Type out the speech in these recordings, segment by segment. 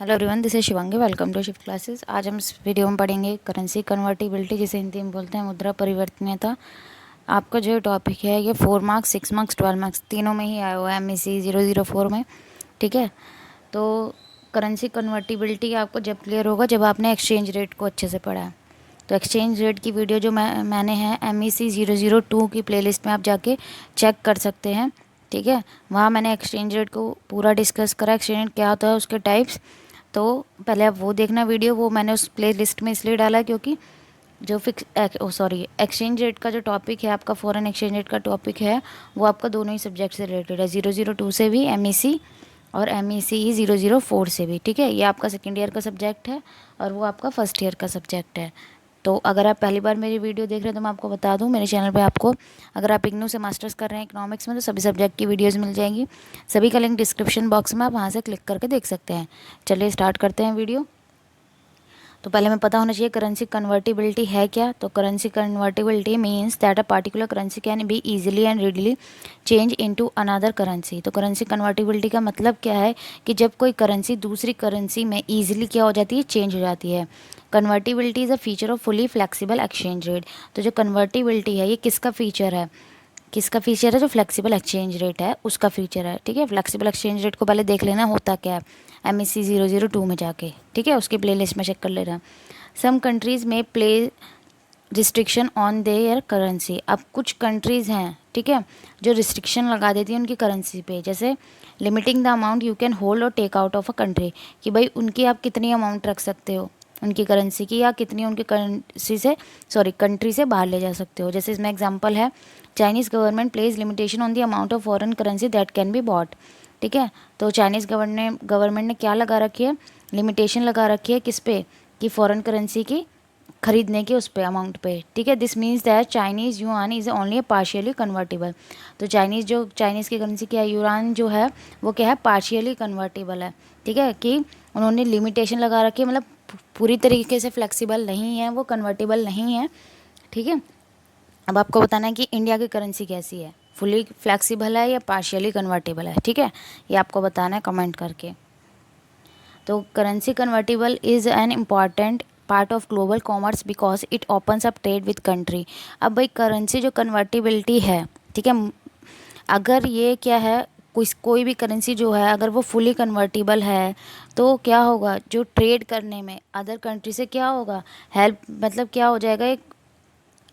Hello everyone, this is Shivangi. Welcome to shift classes. आज हम इस वीडियो में पढ़ेंगे करेंसी कन्वर्टिबिलिटी, जिसे हिंदी में बोलते हैं मुद्रा परिवर्तनीयता। आपका जो टॉपिक है ये 4 मार्क्स, 6 मार्क्स, 12 मार्क्स तीनों में ही आया हुआ है MEC 004 में। ठीक है, तो करेंसी कन्वर्टिबिलिटी आपको जब क्लियर होगा जब आपने एक्सचेंज रेट को अच्छे से पढ़ा है। तो एक्सचेंज रेट की वीडियो जो मैंने है MEC 002 की प्लेलिस्ट में आप जाके चेक कर सकते हैं। ठीक है, वहाँ मैंने एक्सचेंज रेट को पूरा डिस्कस करा, एक्सचेंज रेट क्या होता है, उसके टाइप्स। तो पहले आप वो देखना वीडियो, वो मैंने उस प्ले लिस्ट में इसलिए डाला क्योंकि जो एक्सचेंज रेट का जो टॉपिक है, आपका फॉरेन एक्सचेंज रेट का टॉपिक है, वो आपका दोनों ही सब्जेक्ट से रिलेटेड है। 002 से भी MEC और MEC 004 से भी। ठीक है, ये आपका सेकेंड ईयर का सब्जेक्ट है और वो आपका फर्स्ट ईयर का सब्जेक्ट है। तो अगर आप पहली बार मेरी वीडियो देख रहे हैं तो मैं आपको बता दूं, मेरे चैनल पे आपको, अगर आप इग्नू से मास्टर्स कर रहे हैं इकोनॉमिक्स में, तो सभी सब्जेक्ट की वीडियोस मिल जाएंगी। सभी का लिंक डिस्क्रिप्शन बॉक्स में, आप वहाँ से क्लिक करके देख सकते हैं। चलिए स्टार्ट करते हैं वीडियो। तो पहले हमें पता होना चाहिए करेंसी कन्वर्टिबिलिटी है क्या। तो currency convertibility means that a particular currency can be easily and readily change into another currency. तो करेंसी कन्वर्टिबिलिटी का मतलब क्या है कि जब कोई करेंसी दूसरी करेंसी में ईजिली क्या हो जाती है, चेंज हो जाती है। Convertibility is a feature of fully flexible exchange rate. तो जो कन्वर्टिबिलिटी है ये किसका फीचर है, किसका फीचर है? जो फ्लेक्सिबल एक्सचेंज रेट है उसका फीचर है। ठीक है, फ्लेक्सिबल एक्सचेंज रेट को पहले देख लेना होता क्या है MEC 002 में जाके। ठीक है, उसकी प्लेलिस्ट में चेक कर लेना। सम कंट्रीज़ में play restriction on their currency. अब कुछ कंट्रीज़ हैं, ठीक है, जो रिस्ट्रिक्शन लगा देती हैं उनकी करेंसी पे, जैसे limiting the amount you can hold or take out of a country, कि भाई उनकी आप कितनी अमाउंट रख सकते हो उनकी करेंसी की, या कितनी उनकी करेंसी से कंट्री से बाहर ले जा सकते हो। जैसे इसमें एग्जांपल है, Chinese government place limitation on the amount of foreign currency that can be bought. ठीक है, तो चाइनीज़ गवर्नमेंट ने क्या लगा रखी है, लिमिटेशन लगा रखी है किस पे, कि फॉरेन करेंसी की खरीदने के उस पे अमाउंट पे। ठीक है, this means that Chinese yuan is only A partially convertible. तो चाइनीज़ की करेंसी क्या है, युआन जो है वो क्या है, पार्शियली कन्वर्टेबल है। ठीक है, कि उन्होंने लिमिटेशन लगा रखी है, मतलब पूरी तरीके से फ्लेक्सिबल नहीं है, वो कन्वर्टेबल नहीं है। ठीक है, अब आपको बताना है कि इंडिया की करेंसी कैसी है, फुली फ्लेक्सिबल है या पार्शियली कन्वर्टेबल है। ठीक है, ये आपको बताना है कमेंट करके। तो currency convertible is an important part of global commerce because it opens up trade with country. अब भाई करेंसी जो कन्वर्टिबिलिटी है, ठीक है, अगर ये क्या है, कोई भी करेंसी जो है अगर वो फुली कन्वर्टिबल है तो क्या होगा, जो ट्रेड करने में अदर कंट्री से क्या होगा, हेल्प, मतलब क्या हो जाएगा, एक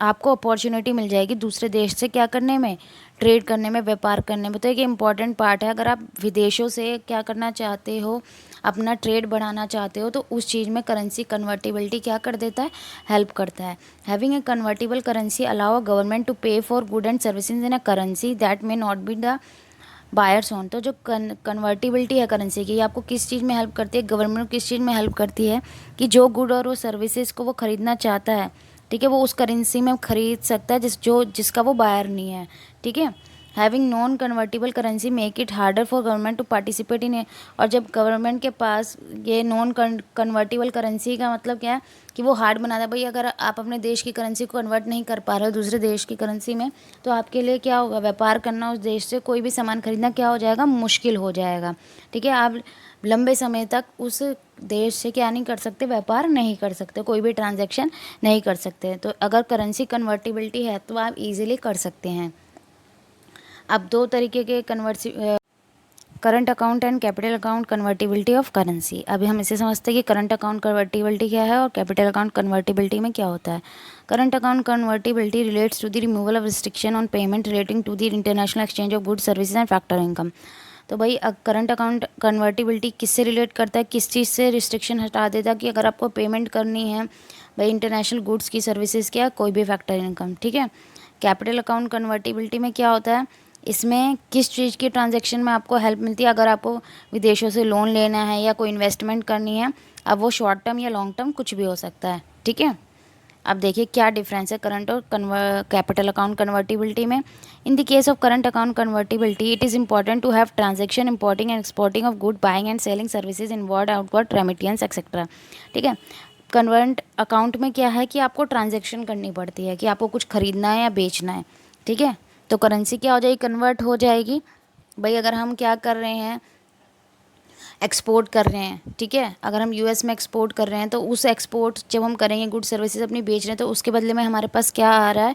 आपको अपॉर्चुनिटी मिल जाएगी दूसरे देश से क्या करने में, ट्रेड करने में, व्यापार करने में। तो एक इम्पॉर्टेंट पार्ट है, अगर आप विदेशों से क्या करना चाहते हो, अपना ट्रेड बढ़ाना चाहते हो, तो उस चीज़ में करेंसी कन्वर्टिबिलिटी क्या कर देता है, हेल्प करता है। Having a convertible currency allow a government to pay for good and services in a currency that may not be the buyer's own. तो जो कन्वर्टिबिलिटी है करेंसी की, ये आपको किस चीज़ में हेल्प करती है, गवर्नमेंट को किस चीज़ में हेल्प करती है, कि जो गुड और वो सर्विसेज को वो खरीदना चाहता है, ठीक है, वो उस करेंसी में खरीद सकता है जिसका वो बायर नहीं है। ठीक है, having non convertible currency make it harder for government to participate in a. और जब गवर्नमेंट के पास ये नॉन कन्वर्टिबल करेंसी का मतलब क्या है, कि वो हार्ड बनाता है। भाई अगर आप अपने देश की करेंसी को कन्वर्ट नहीं कर पा रहे हो दूसरे देश की करेंसी में, तो आपके लिए क्या होगा, व्यापार करना उस देश से, कोई भी सामान खरीदना क्या हो जाएगा, मुश्किल हो जाएगा। ठीक है, आप लंबे समय तक उस देश से क्या नहीं कर सकते, व्यापार नहीं कर सकते, कोई भी ट्रांजैक्शन नहीं कर सकते। तो अगर करेंसी कन्वर्टिबिलिटी है तो आप इजीली कर सकते हैं। अब दो तरीके के current account and capital account convertibility of currency. अभी हम इसे समझते हैं कि करंट अकाउंट कन्वर्टिबिलिटी क्या है और कैपिटल अकाउंट कन्वर्टिबिलिटी में क्या होता है। Current account convertibility relates to the removal of restriction on payment relating to the international exchange of goods services and factor income. तो भाई करंट अकाउंट कन्वर्टिबिलिटी किससे रिलेट करता है, किस चीज़ से रिस्ट्रिक्शन हटा देता है, कि अगर आपको पेमेंट करनी है भाई इंटरनेशनल गुड्स की, सर्विसेज क्या, कोई भी फैक्टर इनकम। ठीक है, कैपिटल अकाउंट कन्वर्टिबिलिटी में क्या होता है, इसमें किस चीज़ की ट्रांजैक्शन में आपको हेल्प मिलती है, अगर आपको विदेशों से लोन लेना है या कोई इन्वेस्टमेंट करनी है, अब वो शॉर्ट टर्म या लॉन्ग टर्म कुछ भी हो सकता है। ठीक है, अब देखिए क्या डिफरेंस है करंट और कैपिटल अकाउंट कन्वर्टिबिलिटी में। In the case of current account convertibility it is important to have transaction importing and exporting of good, buying and selling services, inward outward remittance etcetera. ठीक है, convert account में क्या है कि आपको transaction करनी पड़ती है, कि आपको कुछ खरीदना है या बेचना है। ठीक है, तो करेंसी क्या हो जाएगी, कन्वर्ट हो जाएगी। भाई अगर हम क्या कर रहे हैं, एक्सपोर्ट कर रहे हैं, ठीक है, अगर हम यूएस में एक्सपोर्ट कर रहे हैं तो उस एक्सपोर्ट जब हम करेंगे, गुड सर्विसेज अपनी बेच रहे हैं, तो उसके बदले में हमारे पास क्या आ रहा है,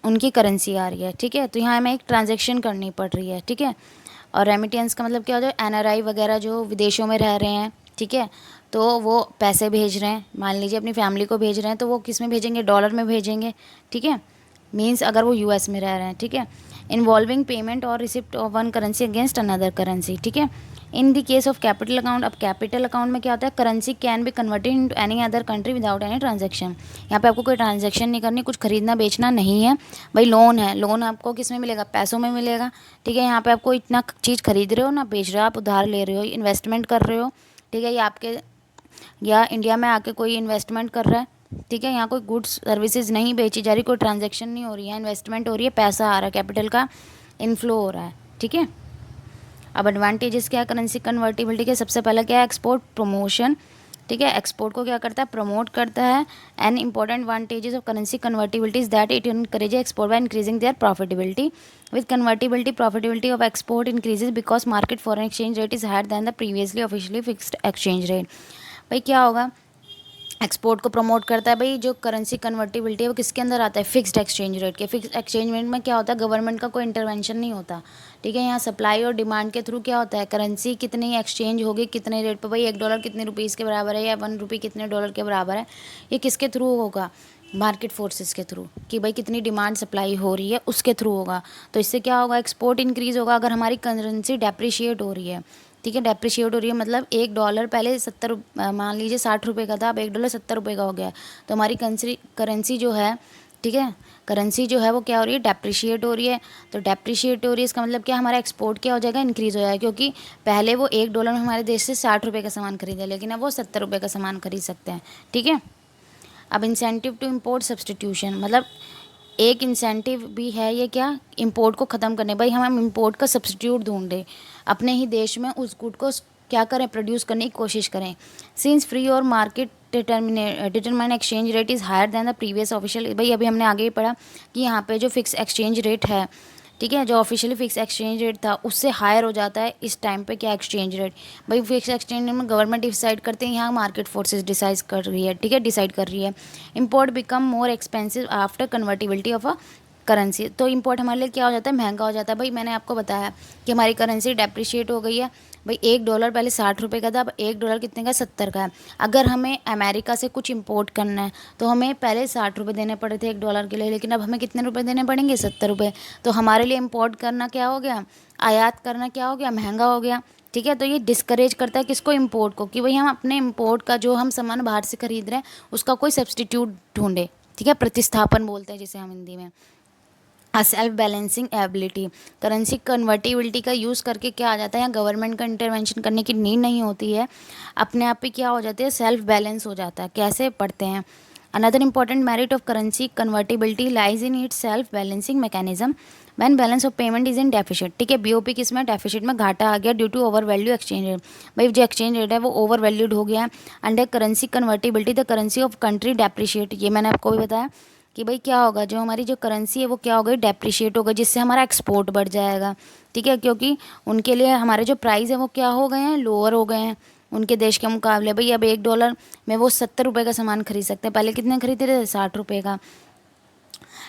उनकी करेंसी आ रही है, ठीक है। तो यहाँ हमें एक ट्रांजैक्शन करनी पड़ रही है, ठीक है। और रेमिटेंस का मतलब क्या होता है, एनआरआई वगैरह जो विदेशों में रह रहे हैं, ठीक है, तो वो पैसे भेज रहे हैं, मान लीजिए अपनी फैमिली को भेज रहे हैं, तो वो किस में भेजेंगे, डॉलर में भेजेंगे, ठीक है, मीन्स अगर वो यूएस में रह रहे हैं, ठीक है। इन्वॉल्विंग पेमेंट और receipt of one currency against another currency, ठीक है। इन the case of capital account, अब कैपिटल अकाउंट में क्या होता है, currency can be converted into any other country without any transaction. यहाँ पे आपको कोई ट्रांजैक्शन नहीं करनी, कुछ खरीदना बेचना नहीं है भाई। लोन है, लोन आपको किस में मिलेगा, पैसों में मिलेगा, ठीक है। यहाँ पे आपको इतना चीज़ खरीद रहे हो ना बेच रहे हो, आप उधार ले रहे हो, इन्वेस्टमेंट कर रहे हो, ठीक है। ये आपके या इंडिया में आके कोई इन्वेस्टमेंट कर रहा है, ठीक है। यहाँ कोई गुड्स सर्विसेज नहीं बेची जा रही, कोई ट्रांजैक्शन नहीं हो रही है, इन्वेस्टमेंट हो रही है, पैसा आ रहा है, कैपिटल का इनफ्लो हो रहा है, ठीक है। अब एडवांटेजेस क्या है करेंसी कन्वर्टिबिलिटी के, सबसे पहला क्या है, एक्सपोर्ट प्रमोशन, ठीक है। एक्सपोर्ट को क्या करता है, प्रमोट करता है। And important advantages of currency convertibility is that it encourage export by increasing their profitability. With convertibility profitability of export increases because market foreign exchange rate is higher than the previously officially fixed exchange rate. भाई क्या होगा, export को promote करता है। भाई जो currency convertibility है वो किसके अंदर आता है, फिक्स्ड एक्सचेंज रेट के। फिक्स्ड एक्सचेंज रेट में क्या होता है, गवर्नमेंट का कोई इंटरवेंशन नहीं होता, ठीक है। यहाँ सप्लाई और डिमांड के थ्रू क्या होता है, करेंसी कितनी एक्सचेंज होगी, कितने रेट पर, भाई $1 कितने रुपीज़ के बराबर है या ₹1 कितने डॉलर के बराबर है, ये किसके थ्रू होगा, मार्केट फोर्सेस के थ्रू, कि भाई कितनी डिमांड सप्लाई हो रही है उसके थ्रू होगा। तो इससे क्या होगा, एक्सपोर्ट इंक्रीज़ होगा। अगर हमारी करेंसी डेप्रिशिएट हो रही है, ठीक है, डेप्रिशिएट हो रही है मतलब $1 पहले 70, मान लीजिए ₹60 का था, अब $1 ₹70 का हो गया, तो हमारी करेंसी जो है, ठीक है, करेंसी जो है वो क्या हो रही है, डेप्रिशिएट हो रही है। तो डेप्रिशिएट हो रही है इसका मतलब क्या, हमारा एक्सपोर्ट क्या हो जाएगा, इंक्रीज़ हो जाएगा, क्योंकि पहले वो $1 में हमारे देश से ₹60 का सामान खरीदा, लेकिन अब वो ₹70 का सामान खरीद सकते हैं, ठीक है। अब इंसेंटिव टू इम्पोर्ट सब्सटीट्यूशन, मतलब एक इंसेंटिव भी है ये क्या, इंपोर्ट को ख़त्म करने, भाई हम इंपोर्ट का सब्सटीट्यूट ढूंढें, अपने ही देश में उस गुड को क्या करें, प्रोड्यूस करने की कोशिश करें। सिंस फ्री और market determine exchange rate is higher than the previous official, भाई अभी हमने आगे ही पढ़ा कि यहाँ पे जो फिक्स एक्सचेंज रेट है, ठीक है, जो ऑफिशियली फिक्स एक्सचेंज रेट था उससे हायर हो जाता है इस टाइम पे क्या, एक्सचेंज रेट। भाई फिक्स एक्सचेंज रेट में गवर्नमेंट डिसाइड करते हैं, यहाँ मार्केट फोर्सेस डिसाइड कर रही है, ठीक है, डिसाइड कर रही है। Import become more expensive after convertibility of a currency, तो इंपोर्ट हमारे लिए क्या हो जाता है, महंगा हो जाता है। भाई मैंने आपको बताया कि हमारी करेंसी डेप्रिशिएट हो गई है, भाई $1 पहले ₹60 का था, अब $1 कितने का, 70 का है। अगर हमें अमेरिका से कुछ इंपोर्ट करना है तो हमें पहले ₹60 देने पड़े थे $1 के लिए, लेकिन अब हमें कितने रुपए देने पड़ेंगे, ₹70। तो हमारे लिए इंपोर्ट करना क्या हो गया, आयात करना क्या हो गया, महंगा हो गया, ठीक है। तो ये डिस्करेज करता है किसको, इंपोर्ट को, कि भाई हम अपने इंपोर्ट का जो हम सामान बाहर से खरीद रहे हैं उसका कोई सब्सटीट्यूट ढूंढे, ठीक है, प्रतिस्थापन बोलते हैं जिसे हम हिंदी में। Self balancing ability, currency convertibility का यूज़ करके क्या आ जाता है, यहाँ गवर्नमेंट का इंटरवेंशन करने की नीड नहीं होती है, अपने आप ही क्या हो जाती है, सेल्फ बैलेंस हो जाता है। कैसे पढ़ते हैं, another important merit of currency convertibility lies in its self balancing mechanism when balance of payment is in deficit, ठीक है। बीओपी किस में, डेफिसिट में, घाटा आ गया due to over value exchange rate, भाई जो एक्सचेंज रेट है वो ओवर वैल्यूड हो गया है। Under currency convertibility the currency of country depreciate, ये मैंने आपको भी बताया कि भाई क्या होगा, जो हमारी जो करेंसी है वो क्या हो गई, डेप्रिशिएट होगा, जिससे हमारा एक्सपोर्ट बढ़ जाएगा, ठीक है, क्योंकि उनके लिए हमारे जो प्राइस है वो क्या हो गए हैं, लोअर हो गए हैं उनके देश के मुकाबले। भाई अब $1 में वो ₹70 का सामान खरीद सकते हैं, पहले कितने खरीदते थे, ₹60 का।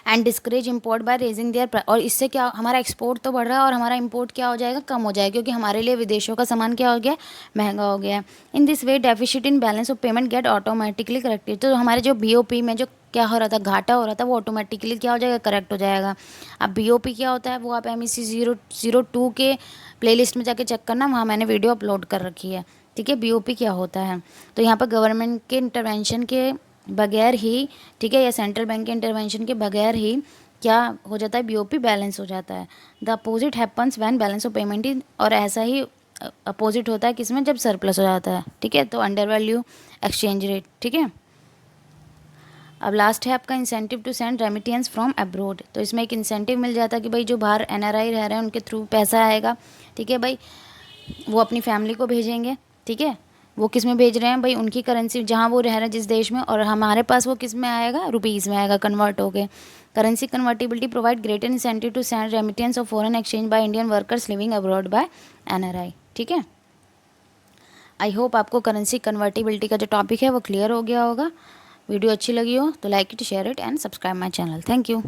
And discourage import by raising their, और इससे क्या, हमारा एक्सपोर्ट तो बढ़ रहा है और हमारा इंपोर्ट क्या हो जाएगा, कम हो जाएगा, क्योंकि हमारे लिए विदेशों का सामान क्या हो गया, महंगा हो गया। In this way deficit in balance of payment get automatically corrected, तो हमारे जो बीओपी में जो क्या हो रहा था, घाटा हो रहा था, वो ऑटोमेटिकली क्या हो जाएगा, करेक्ट हो जाएगा। अब बीओपी क्या होता है वो आप MEC 002 के प्लेलिस्ट में जाके चेक करना, वहाँ मैंने वीडियो अपलोड कर रखी है, ठीक है, बीओपी क्या होता है। तो यहाँ पर गवर्नमेंट के इंटरवेंशन के बगैर ही, ठीक है, या सेंट्रल बैंक के इंटरवेंशन के बगैर ही क्या हो जाता है, बीओपी बैलेंस हो जाता है। The opposite happens when balance of payment is, और ऐसा ही अपोजिट होता है किसमें, जब सरप्लस हो जाता है, ठीक है। तो अंडर वैल्यू एक्सचेंज रेट, ठीक है। अब लास्ट है आपका incentive to send remittance from abroad, तो इसमें एक इंसेंटिव मिल जाता है कि भाई जो बाहर NRI रह रहे हैं उनके थ्रू पैसा आएगा, ठीक है, भाई वो अपनी फैमिली को भेजेंगे, ठीक है। वो किस में भेज रहे हैं, भाई उनकी करेंसी जहाँ वो रह रहे हैं जिस देश में, और हमारे पास वो किस में आएगा, रुपीज़ में आएगा कन्वर्ट हो गए। Currency convertibility provide greater incentive to send remittance of foreign exchange by Indian workers living abroad by NRI, ठीक है। आई होप आपको करेंसी कन्वर्टिबिलिटी का जो टॉपिक है वो क्लियर हो गया होगा। वीडियो अच्छी लगी हो तो like it, share it and subscribe my channel. Thank you.